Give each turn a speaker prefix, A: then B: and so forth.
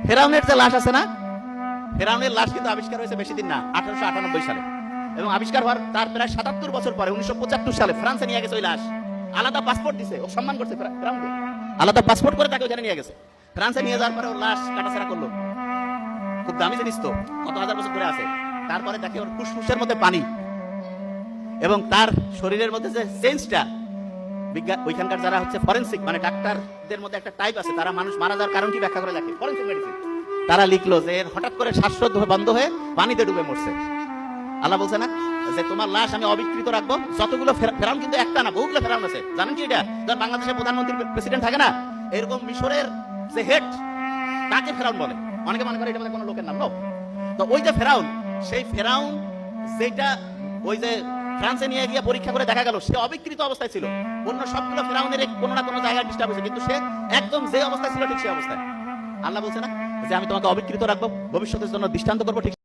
A: ফেরাউনের যে লাশ আছে না, ফেরাউনের লাশ কিন্তু আবিষ্কার হয়েছে বেশি দিন না, 1898 সালে। এবং আবিষ্কার হওয়ার তার প্রায় 77 বছর পরে 1975 সালে ফ্রান্সে নিয়ে গেছে ওই লাশ। আলাদা পাসপোর্ট দিছে, ও সম্মান করছে ফেরাউনকে, আলাদা পাসপোর্ট করে তাকে ওখানে নিয়ে গেছে। ফ্রান্সে নিয়ে যাওয়ার পরে ওর লাশ কাটাছেড়া করলো। খুব দামি জিনিস তো, কত হাজার বছর ধরে আছে। তারপরে তাকে ওর ফুসফুসের মধ্যে পানি এবং তার শরীরের মধ্যে যে সেন্সটা, বিজ্ঞান ওইখানকার যারা হচ্ছে ফরেনসিক মানে ডাক্তারদের মধ্যে একটা টাইপ আছে, তারা মানুষ মারা যাওয়ার কারণটি ব্যাখ্যা করে লেখে, ফরেনসিক মেডিসিন। তারা লিখলো যে হঠাৎ করে শ্বাসরোধ বন্ধ হয়ে পানিতে ডুবে মরছে। আল্লাহ বলছে না যে তোমার লাশ আমি অবিকৃত রাখবো। যতগুলো ফেরাউন কিন্তু একটা না, বহুগুলো ফেরাউন আছে, জানেন কি? এটা যার বাংলাদেশের প্রধানমন্ত্রী প্রেসিডেন্ট থাকে না, এরকম মিশরের যে হেড তাকে ফেরাউন বলে। অনেকে মনে করে এটা কোনো লোকের নাম। তো ওই যে ফেরাউন, সেই ফেরাউন যেটা ওই যে ফ্রান্সে নিয়ে গিয়ে পরীক্ষা করে দেখা গেল সে অবিকৃত অবস্থায় ছিল। অন্য সবগুলো ফেরাউনের কোনো না কোনো জায়গায় ডিস্টার্ব হয়েছে, কিন্তু সে একদম যে অবস্থায় ছিল ঠিক সেই অবস্থায়। আল্লাহ বলছে না যে আমি তোমাকে অবিকৃত রাখবো, ভবিষ্যতের জন্য দৃষ্টান্ত করবো। ঠিক